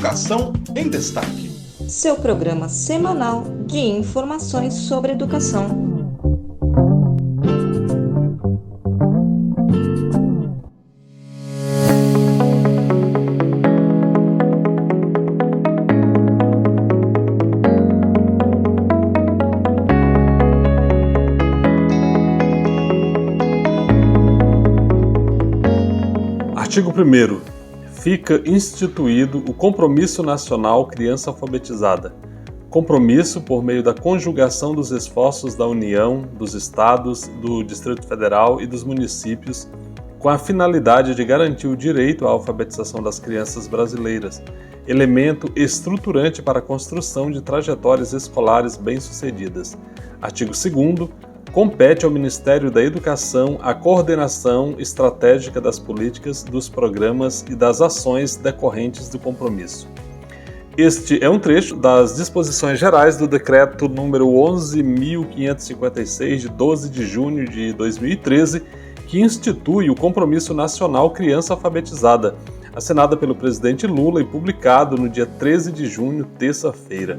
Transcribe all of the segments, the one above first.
Educação em Destaque. Seu programa semanal de informações sobre educação. Artigo 1º. Fica instituído o Compromisso Nacional Criança Alfabetizada. Compromisso por meio da conjugação dos esforços da União, dos Estados, do Distrito Federal e dos municípios, com a finalidade de garantir o direito à alfabetização das crianças brasileiras, elemento estruturante para a construção de trajetórias escolares bem-sucedidas. Artigo 2º. Compete ao Ministério da Educação a coordenação estratégica das políticas, dos programas e das ações decorrentes do compromisso. Este é um trecho das disposições gerais do Decreto número 11.556, de 12 de junho de 2013, que institui o Compromisso Nacional Criança Alfabetizada, assinada pelo presidente Lula e publicado no dia 13 de junho, terça-feira.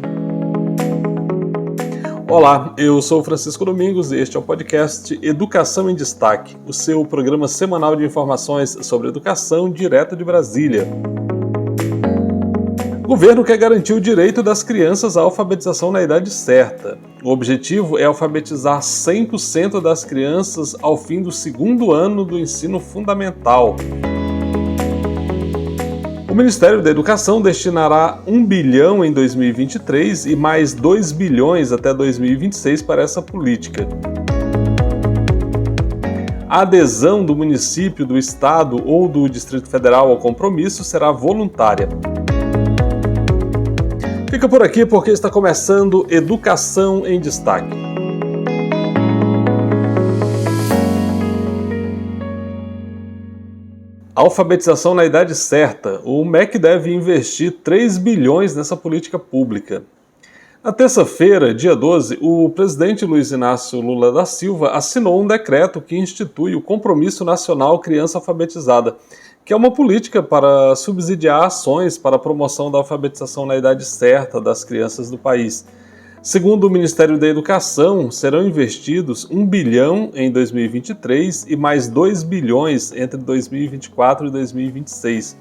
Olá, eu sou Francisco Domingos e este é o podcast Educação em Destaque, o seu programa semanal de informações sobre educação direto de Brasília. O governo quer garantir o direito das crianças à alfabetização na idade certa. O objetivo é alfabetizar 100% das crianças ao fim do 2º ano do ensino fundamental. O Ministério da Educação destinará 1 bilhão em 2023 e mais 2 bilhões até 2026 para essa política. A adesão do município, do Estado ou do Distrito Federal ao compromisso será voluntária. Fica por aqui porque está começando Educação em Destaque. Alfabetização na idade certa. O MEC deve investir 3 bilhões nessa política pública. Na terça-feira, dia 12, o presidente Luiz Inácio Lula da Silva assinou um decreto que institui o Compromisso Nacional Criança Alfabetizada, que é uma política para subsidiar ações para a promoção da alfabetização na idade certa das crianças do país. Segundo o Ministério da Educação, serão investidos 1 bilhão em 2023 e mais 2 bilhões entre 2024 e 2026.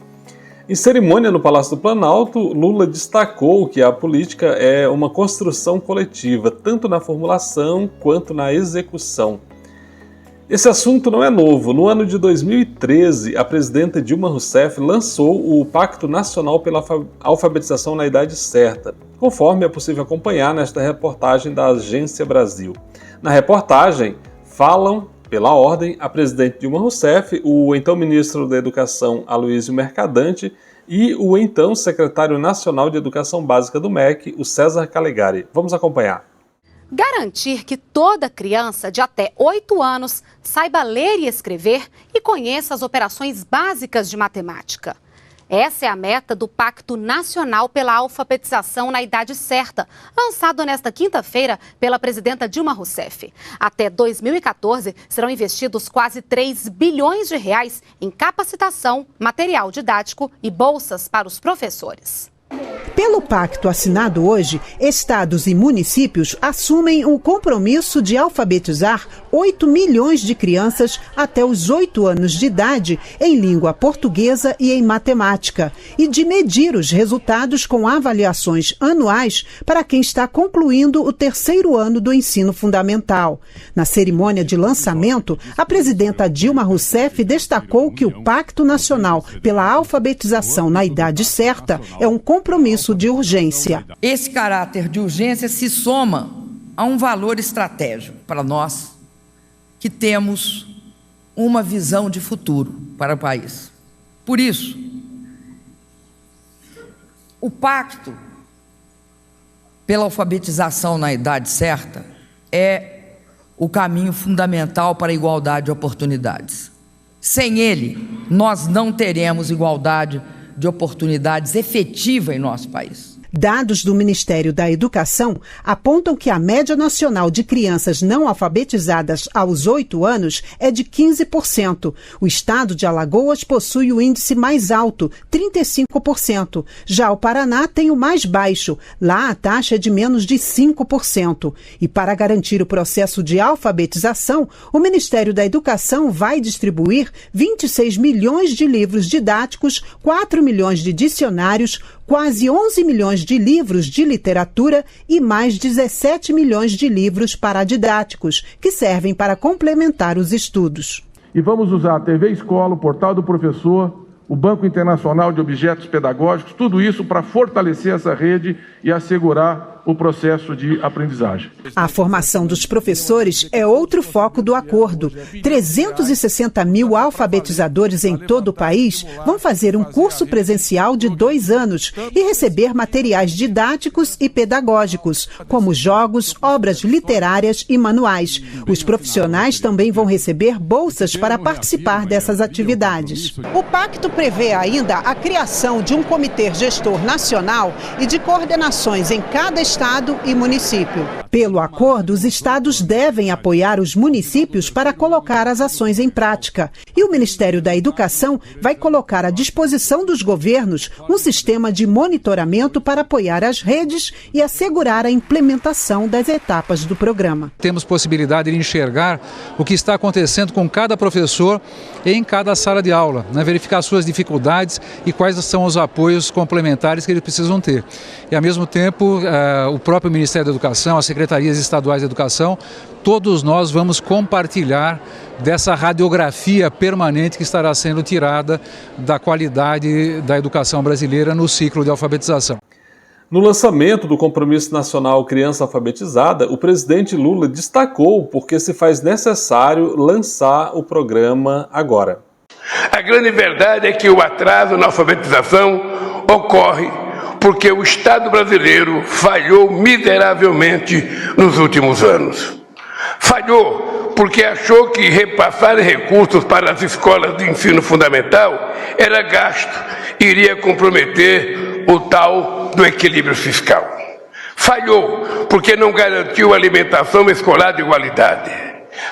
Em cerimônia no Palácio do Planalto, Lula destacou que a política é uma construção coletiva, tanto na formulação quanto na execução. Esse assunto não é novo. No ano de 2013, a presidenta Dilma Rousseff lançou o Pacto Nacional pela Alfabetização na Idade Certa, conforme é possível acompanhar nesta reportagem da Agência Brasil. Na reportagem, falam, pela ordem, a presidente Dilma Rousseff, o então ministro da Educação Aloysio Mercadante e o então secretário nacional de Educação Básica do MEC, o César Calegari. Vamos acompanhar. Garantir que toda criança de até 8 anos saiba ler e escrever e conheça as operações básicas de matemática. Essa é a meta do Pacto Nacional pela Alfabetização na Idade Certa, lançado nesta quinta-feira pela presidenta Dilma Rousseff. Até 2014, serão investidos quase 3 bilhões de reais em capacitação, material didático e bolsas para os professores. Pelo pacto assinado hoje, estados e municípios assumem o compromisso de alfabetizar 8 milhões de crianças até os 8 anos de idade em língua portuguesa e em matemática, e de medir os resultados com avaliações anuais para quem está concluindo o 3º ano do ensino fundamental. Na cerimônia de lançamento, a presidenta Dilma Rousseff destacou que o Pacto Nacional pela Alfabetização na Idade Certa é um compromisso de urgência. Esse caráter de urgência se soma a um valor estratégico para nós que temos uma visão de futuro para o país. Por isso, o Pacto pela Alfabetização na Idade Certa é o caminho fundamental para a igualdade de oportunidades. Sem ele, nós não teremos igualdade de oportunidades efetiva em nosso país. Dados do Ministério da Educação apontam que a média nacional de crianças não alfabetizadas aos 8 anos é de 15%. O estado de Alagoas possui o índice mais alto, 35%. Já o Paraná tem o mais baixo. Lá a taxa é de menos de 5%. E para garantir o processo de alfabetização, o Ministério da Educação vai distribuir 26 milhões de livros didáticos, 4 milhões de dicionários, quase 11 milhões de livros de literatura e mais 17 milhões de livros paradidáticos, que servem para complementar os estudos. E vamos usar a TV Escola, o Portal do Professor, o Banco Internacional de Objetos Pedagógicos, tudo isso para fortalecer essa rede e assegurar o processo de aprendizagem. A formação dos professores é outro foco do acordo. 360 mil alfabetizadores em todo o país vão fazer um curso presencial de 2 anos e receber materiais didáticos e pedagógicos, como jogos, obras literárias e manuais. Os profissionais também vão receber bolsas para participar dessas atividades. O pacto prevê ainda a criação de um comitê gestor nacional e de coordenações em cada estado e município. Pelo acordo, os estados devem apoiar os municípios para colocar as ações em prática. E o Ministério da Educação vai colocar à disposição dos governos um sistema de monitoramento para apoiar as redes e assegurar a implementação das etapas do programa. Temos possibilidade de enxergar o que está acontecendo com cada professor em cada sala de aula, verificar suas dificuldades e quais são os apoios complementares que eles precisam ter. E, ao mesmo tempo, o próprio Ministério da Educação, as secretarias estaduais de educação, todos nós vamos compartilhar dessa radiografia permanente que estará sendo tirada da qualidade da educação brasileira no ciclo de alfabetização. No lançamento do Compromisso Nacional Criança Alfabetizada, o presidente Lula destacou porque se faz necessário lançar o programa agora. A grande verdade é que o atraso na alfabetização ocorre porque o Estado brasileiro falhou miseravelmente nos últimos anos. Falhou porque achou que repassar recursos para as escolas de ensino fundamental era gasto, iria comprometer o tal do equilíbrio fiscal. Falhou porque não garantiu alimentação escolar de igualdade.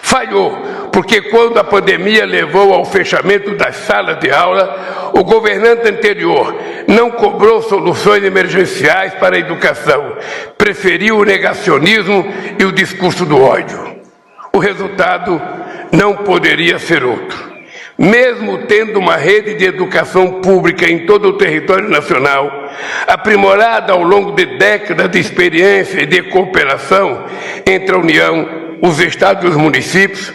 Falhou porque quando a pandemia levou ao fechamento das salas de aula, o governante anterior não cobrou soluções emergenciais para a educação, preferiu o negacionismo e o discurso do ódio. O resultado não poderia ser outro. Mesmo tendo uma rede de educação pública em todo o território nacional, aprimorada ao longo de décadas de experiência e de cooperação entre a União, os estados e os municípios,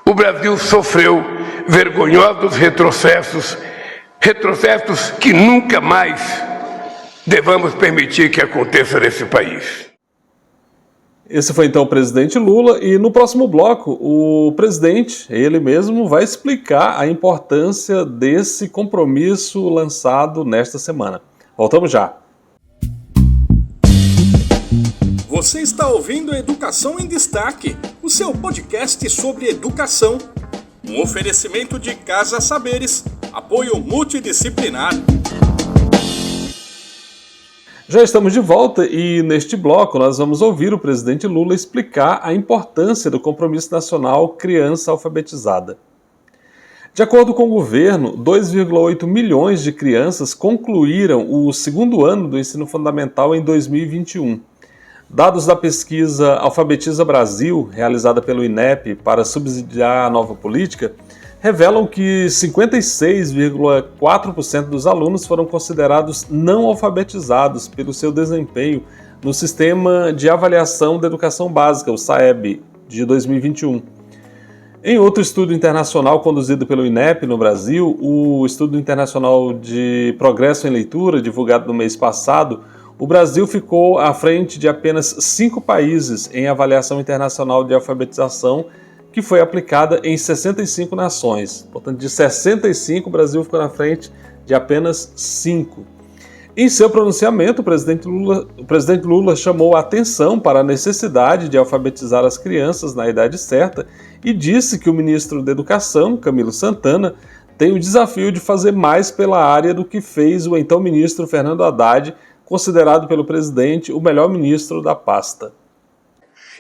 o Brasil sofreu vergonhosos retrocessos que nunca mais devamos permitir que aconteça nesse país. Esse foi então o presidente Lula e no próximo bloco o presidente, ele mesmo, vai explicar a importância desse compromisso lançado nesta semana. Voltamos já. Você está ouvindo Educação em Destaque, o seu podcast sobre educação. Um oferecimento de Casa Saberes, apoio multidisciplinar. Já estamos de volta e neste bloco nós vamos ouvir o presidente Lula explicar a importância do Compromisso Nacional Criança Alfabetizada. De acordo com o governo, 2,8 milhões de crianças concluíram o segundo ano do ensino fundamental em 2021. Dados da pesquisa Alfabetiza Brasil, realizada pelo INEP para subsidiar a nova política, revelam que 56,4% dos alunos foram considerados não alfabetizados pelo seu desempenho no Sistema de Avaliação da Educação Básica, o SAEB, de 2021. Em outro estudo internacional conduzido pelo INEP no Brasil, o Estudo Internacional de Progresso em Leitura, divulgado no mês passado, o Brasil ficou à frente de apenas 5 países em avaliação internacional de alfabetização, que foi aplicada em 65 nações. Portanto, de 65, o Brasil ficou na frente de apenas 5. Em seu pronunciamento, o presidente Lula chamou a atenção para a necessidade de alfabetizar as crianças na idade certa e disse que o ministro da Educação, Camilo Santana, tem o desafio de fazer mais pela área do que fez o então ministro Fernando Haddad considerado pelo presidente o melhor ministro da pasta.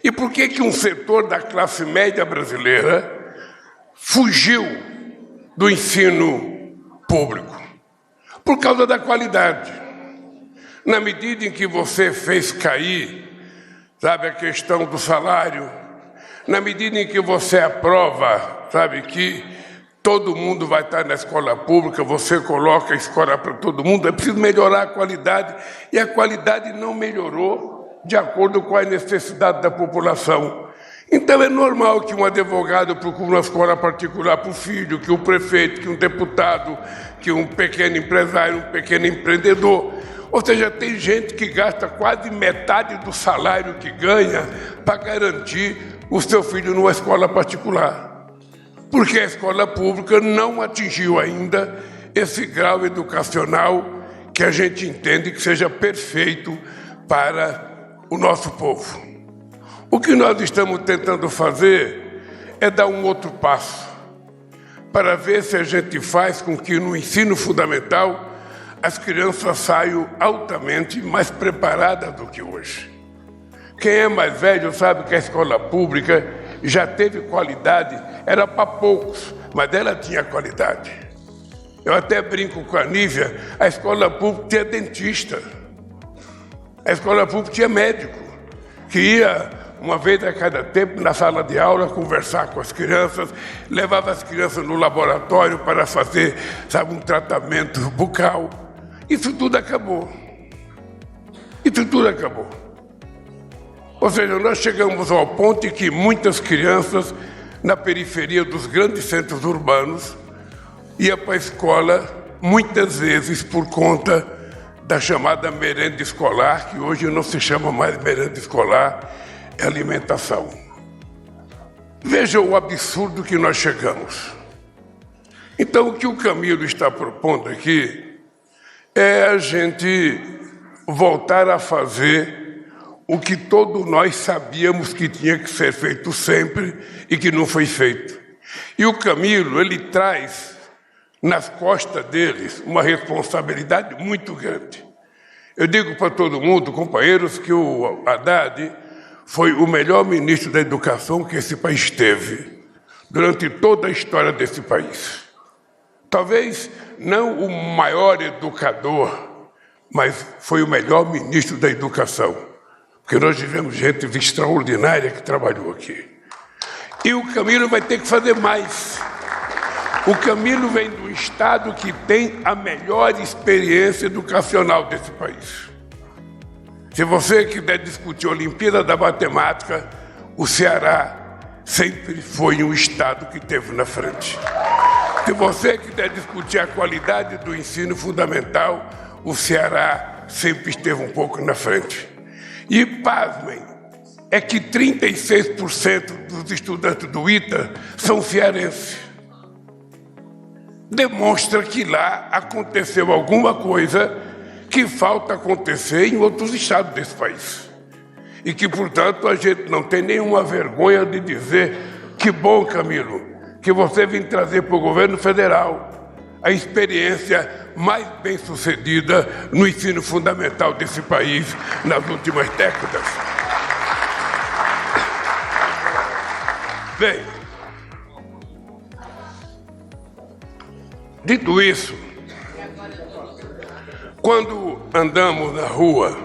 E por que um setor da classe média brasileira fugiu do ensino público? Por causa da qualidade. Na medida em que você fez cair, sabe, a questão do salário, na medida em que você aprova, sabe, que todo mundo vai estar na escola pública, você coloca a escola para todo mundo, é preciso melhorar a qualidade, e a qualidade não melhorou de acordo com a necessidade da população. Então é normal que um advogado procure uma escola particular para o filho, que um prefeito, que um deputado, que um pequeno empresário, um pequeno empreendedor. Ou seja, tem gente que gasta quase metade do salário que ganha para garantir o seu filho numa escola particular. Porque a escola pública não atingiu ainda esse grau educacional que a gente entende que seja perfeito para o nosso povo. O que nós estamos tentando fazer é dar um outro passo para ver se a gente faz com que no ensino fundamental as crianças saiam altamente mais preparadas do que hoje. Quem é mais velho sabe que a escola pública já teve qualidade, era para poucos, mas ela tinha qualidade. Eu até brinco com a Nívia, a escola pública tinha dentista, a escola pública tinha médico, que ia uma vez a cada tempo na sala de aula conversar com as crianças, levava as crianças no laboratório para fazer, sabe, um tratamento bucal. Isso tudo acabou. Isso tudo acabou. Ou seja, nós chegamos ao ponto em que muitas crianças na periferia dos grandes centros urbanos iam para a escola muitas vezes por conta da chamada merenda escolar, que hoje não se chama mais merenda escolar, é alimentação. Veja o absurdo que nós chegamos. Então, o que o Camilo está propondo aqui é a gente voltar a fazer o que todos nós sabíamos que tinha que ser feito sempre e que não foi feito. E o Camilo, ele traz nas costas deles uma responsabilidade muito grande. Eu digo para todo mundo, companheiros, que o Haddad foi o melhor ministro da educação que esse país teve durante toda a história desse país. Talvez não o maior educador, mas foi o melhor ministro da educação, porque nós tivemos gente extraordinária que trabalhou aqui. E o Camilo vai ter que fazer mais. O Camilo vem do estado que tem a melhor experiência educacional desse país. Se você quiser discutir a Olimpíada da Matemática, o Ceará sempre foi um estado que esteve na frente. Se você quiser discutir a qualidade do ensino fundamental, o Ceará sempre esteve um pouco na frente. E, pasmem, é que 36% dos estudantes do ITA são cearenses. Demonstra que lá aconteceu alguma coisa que falta acontecer em outros estados desse país. E que, portanto, a gente não tem nenhuma vergonha de dizer que bom, Camilo, que você vem trazer para o governo federal a experiência mais bem-sucedida no ensino fundamental desse país nas últimas décadas. Bem, dito isso, quando andamos na rua,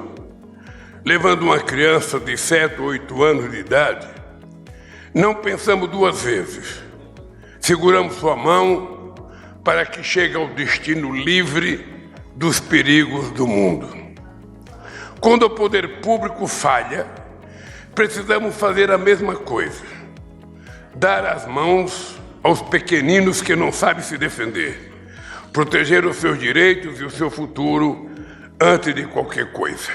levando uma criança de 7 ou 8 anos de idade, não pensamos duas vezes. Seguramos sua mão para que chegue ao destino livre dos perigos do mundo. Quando o poder público falha, precisamos fazer a mesma coisa. Dar as mãos aos pequeninos que não sabem se defender. Proteger os seus direitos e o seu futuro antes de qualquer coisa.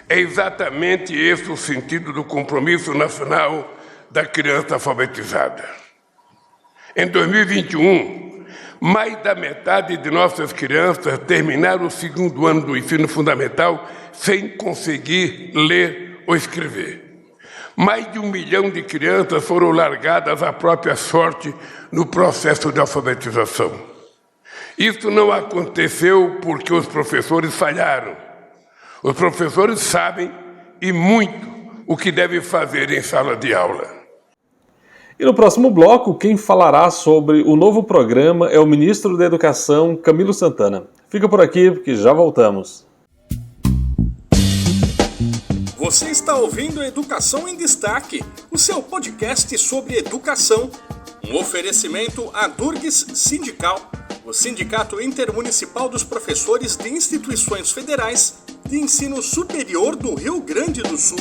É exatamente esse o sentido do compromisso nacional da criança alfabetizada. Em 2021, mais da metade de nossas crianças terminaram o 2º ano do ensino fundamental sem conseguir ler ou escrever. Mais de 1 milhão de crianças foram largadas à própria sorte no processo de alfabetização. Isso não aconteceu porque os professores falharam. Os professores sabem e muito o que devem fazer em sala de aula. E no próximo bloco, quem falará sobre o novo programa é o ministro da Educação, Camilo Santana. Fica por aqui, porque já voltamos. Você está ouvindo Educação em Destaque, o seu podcast sobre educação. Um oferecimento à Durgues Sindical, o Sindicato Intermunicipal dos Professores de Instituições Federais de Ensino Superior do Rio Grande do Sul.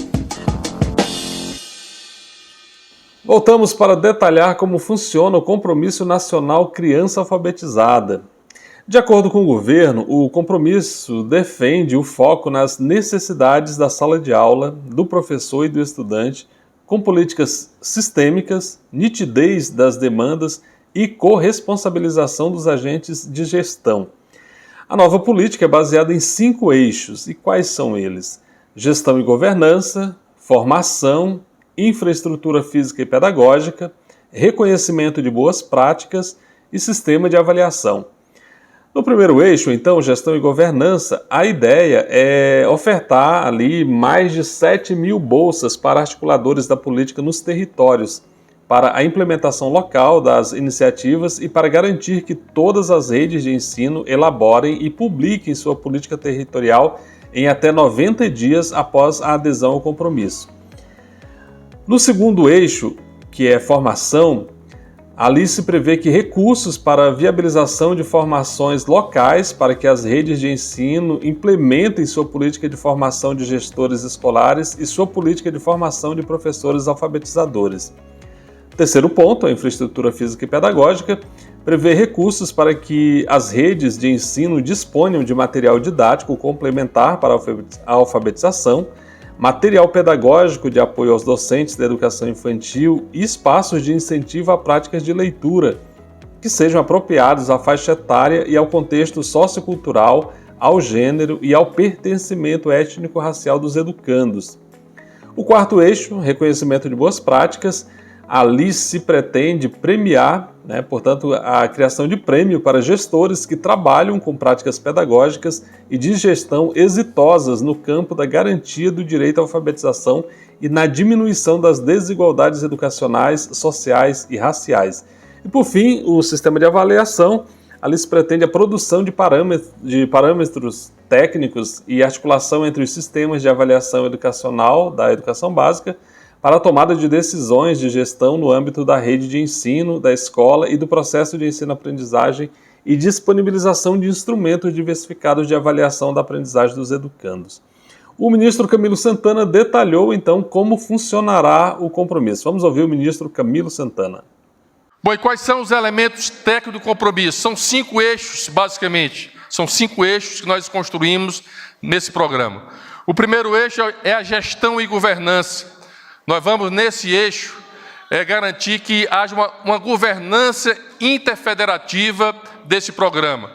Voltamos para detalhar como funciona o Compromisso Nacional Criança Alfabetizada. De acordo com o governo, o compromisso defende o foco nas necessidades da sala de aula, do professor e do estudante, com políticas sistêmicas, nitidez das demandas e corresponsabilização dos agentes de gestão. A nova política é baseada em 5 eixos. E quais são eles? Gestão e governança, formação, infraestrutura física e pedagógica, reconhecimento de boas práticas e sistema de avaliação. No primeiro eixo, então, gestão e governança, a ideia é ofertar ali mais de 7.000 bolsas para articuladores da política nos territórios, para a implementação local das iniciativas e para garantir que todas as redes de ensino elaborem e publiquem sua política territorial em até 90 dias após a adesão ao compromisso. No segundo eixo, que é formação, ali se prevê que recursos para a viabilização de formações locais para que as redes de ensino implementem sua política de formação de gestores escolares e sua política de formação de professores alfabetizadores. Terceiro ponto, a infraestrutura física e pedagógica, prevê recursos para que as redes de ensino disponham de material didático complementar para a alfabetização, material pedagógico de apoio aos docentes da educação infantil e espaços de incentivo a práticas de leitura, que sejam apropriados à faixa etária e ao contexto sociocultural, ao gênero e ao pertencimento étnico-racial dos educandos. O quarto eixo, reconhecimento de boas práticas, ali se pretende premiar, portanto, a criação de prêmio para gestores que trabalham com práticas pedagógicas e de gestão exitosas no campo da garantia do direito à alfabetização e na diminuição das desigualdades educacionais, sociais e raciais. E, por fim, o sistema de avaliação, ali se pretende a produção de parâmetros técnicos e articulação entre os sistemas de avaliação educacional da educação básica, para a tomada de decisões de gestão no âmbito da rede de ensino, da escola e do processo de ensino-aprendizagem e disponibilização de instrumentos diversificados de avaliação da aprendizagem dos educandos. O ministro Camilo Santana detalhou, então, como funcionará o compromisso. Vamos ouvir o ministro Camilo Santana. Bom, e quais são os elementos técnicos do compromisso? São 5 eixos, basicamente. São 5 eixos que nós construímos nesse programa. O primeiro eixo é a gestão e governança. Nós vamos, nesse eixo, garantir que haja uma governança interfederativa desse programa.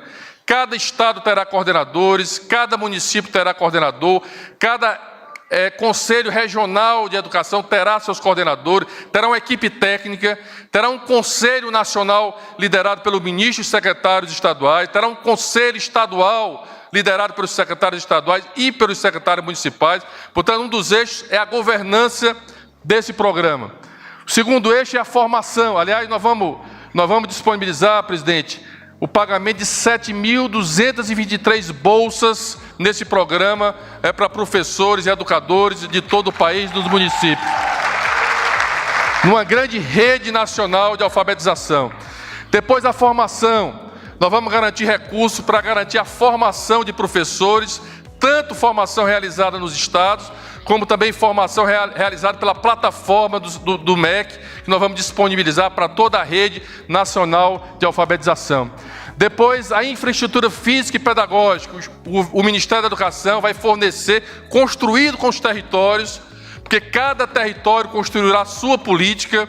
Cada estado terá coordenadores, cada município terá coordenador, cada conselho regional de educação terá seus coordenadores, terá uma equipe técnica, terá um conselho nacional liderado pelo ministro e secretários estaduais, terá um conselho estadual liderado pelos secretários estaduais e pelos secretários municipais. Portanto, um dos eixos é a governança desse programa. O segundo eixo é a formação. Aliás, nós vamos disponibilizar, presidente, o pagamento de 7.223 bolsas nesse programa para professores e educadores de todo o país, dos municípios. Numa grande rede nacional de alfabetização. Depois da formação, nós vamos garantir recursos para garantir a formação de professores, tanto formação realizada nos estados, como também formação realizada pela plataforma do MEC, que nós vamos disponibilizar para toda a rede nacional de alfabetização. Depois, a infraestrutura física e pedagógica. O Ministério da Educação vai fornecer, construído com os territórios, porque cada território construirá a sua política,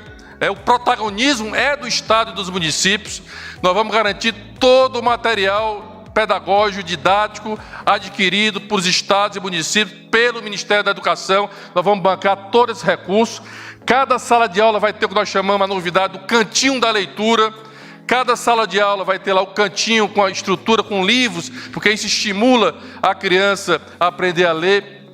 o protagonismo é do Estado e dos municípios. Nós vamos garantir todo o material pedagógico, didático, adquirido por estados e municípios, pelo Ministério da Educação. Nós vamos bancar todos esses recursos. Cada sala de aula vai ter o que nós chamamos a novidade do cantinho da leitura. Cada sala de aula vai ter lá o cantinho com a estrutura, com livros, porque isso estimula a criança a aprender a ler.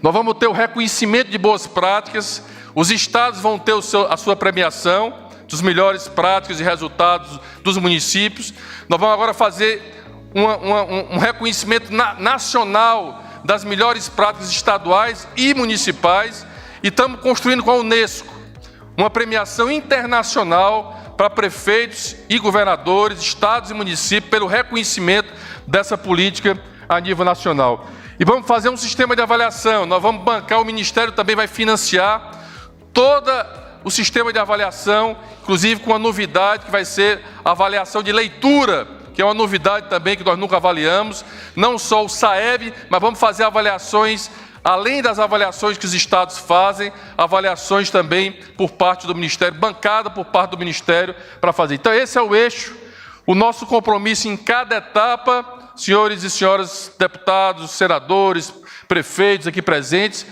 Nós vamos ter o reconhecimento de boas práticas, os estados vão ter a sua premiação dos melhores práticas e resultados dos municípios. Nós vamos agora fazer um reconhecimento nacional das melhores práticas estaduais e municipais, e estamos construindo com a Unesco uma premiação internacional para prefeitos e governadores, estados e municípios, pelo reconhecimento dessa política a nível nacional. E vamos fazer um sistema de avaliação, nós vamos bancar, o Ministério também vai financiar todo o sistema de avaliação, inclusive com a novidade que vai ser a avaliação de leitura, que é uma novidade também que nós nunca avaliamos, não só o SAEB, mas vamos fazer avaliações, além das avaliações que os estados fazem, avaliações também por parte do Ministério, bancada por parte do Ministério para fazer. Então esse é o eixo, o nosso compromisso em cada etapa, senhores e senhoras deputados, senadores, prefeitos aqui presentes,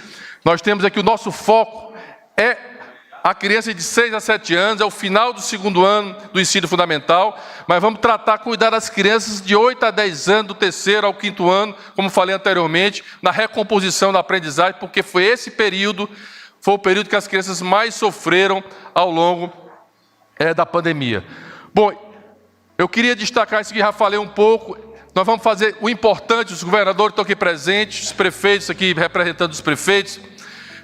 nós temos aqui o nosso foco, é a criança de 6 a 7 anos, é o final do 2º ano do ensino fundamental, mas vamos cuidar das crianças de 8 a 10 anos, do 3º ao 5º ano, como falei anteriormente, na recomposição da aprendizagem, porque foi esse período, foi o período que as crianças mais sofreram ao longo da pandemia. Bom, eu queria destacar isso que já falei um pouco, nós vamos fazer o importante, os governadores estão aqui presentes, os prefeitos aqui representando os prefeitos,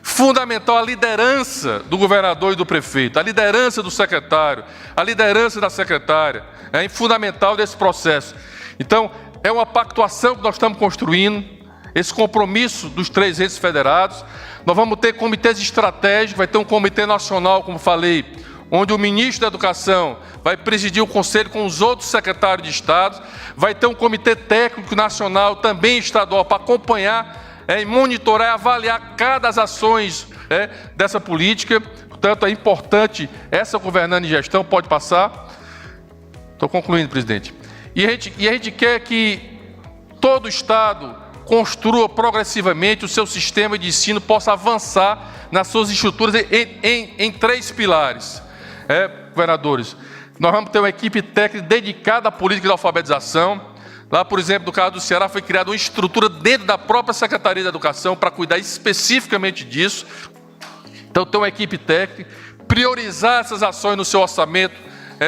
fundamental a liderança do governador e do prefeito, a liderança do secretário, a liderança da secretária, é fundamental desse processo. Então, é uma pactuação que nós estamos construindo, esse compromisso dos 3 entes federados. Nós vamos ter comitês estratégicos, vai ter um comitê nacional, como falei, onde o ministro da Educação vai presidir o conselho com os outros secretários de Estado, vai ter um comitê técnico nacional, também estadual, para acompanhar e monitorar e avaliar cada das ações dessa política. Portanto, é importante essa governança e gestão, pode passar. Estou concluindo, presidente. E a gente quer que todo o Estado construa progressivamente o seu sistema de ensino, possa avançar nas suas estruturas em 3 pilares. Governadores, nós vamos ter uma equipe técnica dedicada à política de alfabetização. Lá, por exemplo, no caso do Ceará, foi criada uma estrutura dentro da própria Secretaria da Educação para cuidar especificamente disso. Então, tem uma equipe técnica, priorizar essas ações no seu orçamento,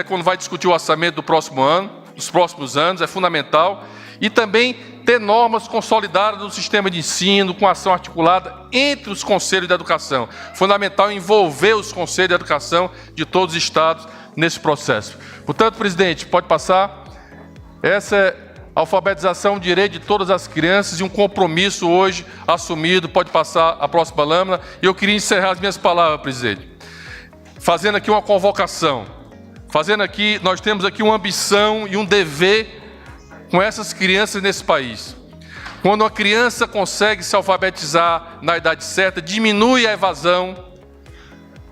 quando vai discutir o orçamento do próximo ano, dos próximos anos, é fundamental. E também ter normas consolidadas no sistema de ensino, com ação articulada entre os conselhos de educação. Fundamental envolver os conselhos de educação de todos os estados nesse processo. Portanto, presidente, pode passar. Essa é a alfabetização, direito de todas as crianças e um compromisso hoje assumido. Pode passar a próxima lâmina. E eu queria encerrar as minhas palavras, presidente, fazendo aqui uma convocação. Nós temos aqui uma ambição e um dever com essas crianças nesse país. Quando uma criança consegue se alfabetizar na idade certa, diminui a evasão.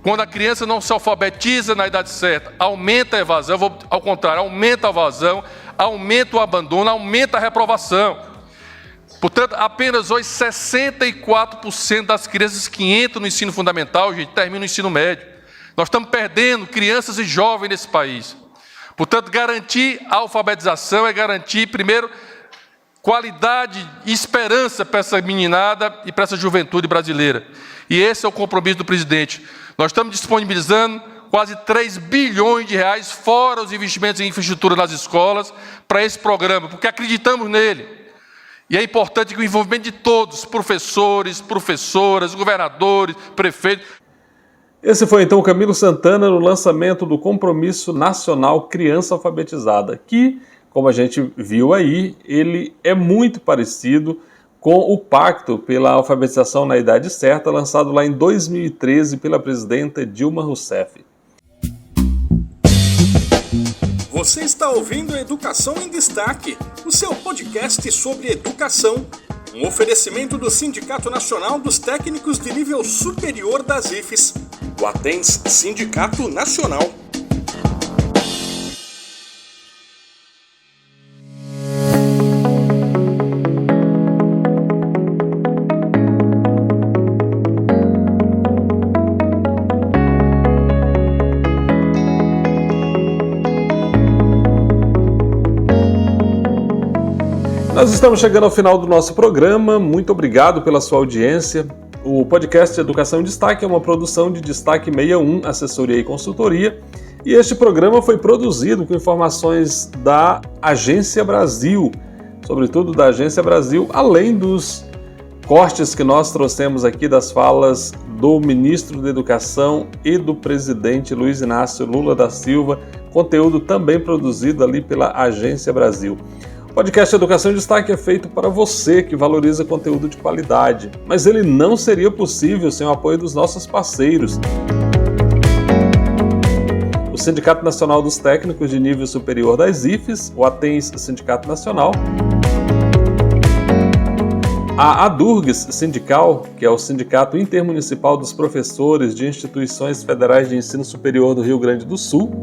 Quando a criança não se alfabetiza na idade certa, aumenta a evasão, ao contrário, aumenta a evasão, aumenta o abandono, aumenta a reprovação. Portanto, apenas hoje 64% das crianças que entram no ensino fundamental, gente, terminam o ensino médio. Nós estamos perdendo crianças e jovens nesse país. Portanto, garantir a alfabetização é garantir, primeiro, qualidade e esperança para essa meninada e para essa juventude brasileira. E esse é o compromisso do presidente. Nós estamos disponibilizando quase 3 bilhões de reais, fora os investimentos em infraestrutura nas escolas, para esse programa, porque acreditamos nele. E é importante que o envolvimento de todos, professores, professoras, governadores, prefeitos. Esse foi então Camilo Santana no lançamento do Compromisso Nacional Criança Alfabetizada, que, como a gente viu aí, ele é muito parecido com o Pacto pela Alfabetização na Idade Certa, lançado lá em 2013 pela presidenta Dilma Rousseff. Você está ouvindo Educação em Destaque, o seu podcast sobre educação. Um oferecimento do Sindicato Nacional dos Técnicos de Nível Superior das IFES, o ATENS Sindicato Nacional. Nós estamos chegando ao final do nosso programa. Muito obrigado pela sua audiência. O podcast Educação em Destaque é uma produção de Destaque 61, assessoria e consultoria. E este programa foi produzido com informações da Agência Brasil, sobretudo da Agência Brasil, além dos cortes que nós trouxemos aqui das falas do ministro da Educação e do presidente Luiz Inácio Lula da Silva, conteúdo também produzido ali pela Agência Brasil. O podcast Educação em Destaque é feito para você que valoriza conteúdo de qualidade, mas ele não seria possível sem o apoio dos nossos parceiros. O Sindicato Nacional dos Técnicos de Nível Superior das IFES, o ATENS Sindicato Nacional, a ADURGS Sindical, que é o Sindicato Intermunicipal dos Professores de Instituições Federais de Ensino Superior do Rio Grande do Sul,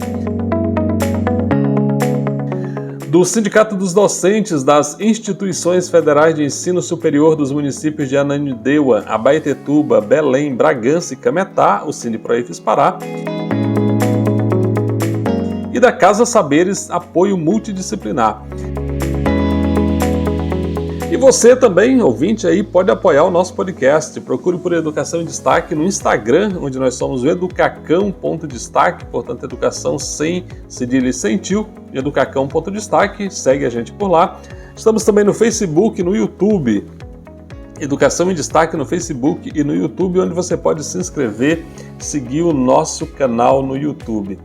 do Sindicato dos Docentes das Instituições Federais de Ensino Superior dos municípios de Ananindeua, Abaetetuba, Belém, Bragança e Cametá, o Sindiproifes Pará, e da Casa Saberes Apoio Multidisciplinar. E você também, ouvinte aí, pode apoiar o nosso podcast. Procure por Educação em Destaque no Instagram, onde nós somos o educacão.destaque, portanto, educação sem cedilha e sem tio, educacão.destaque, segue a gente por lá. Estamos também no Facebook e no YouTube. Educação em Destaque no Facebook e no YouTube, onde você pode se inscrever, seguir o nosso canal no YouTube.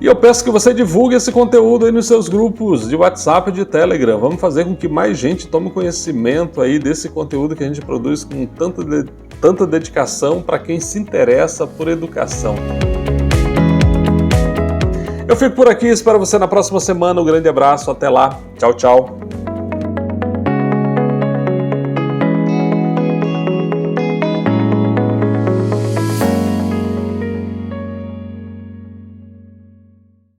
E eu peço que você divulgue esse conteúdo aí nos seus grupos de WhatsApp e de Telegram. Vamos fazer com que mais gente tome conhecimento aí desse conteúdo que a gente produz com tanta dedicação para quem se interessa por educação. Eu fico por aqui, espero você na próxima semana. Um grande abraço, até lá. Tchau, tchau.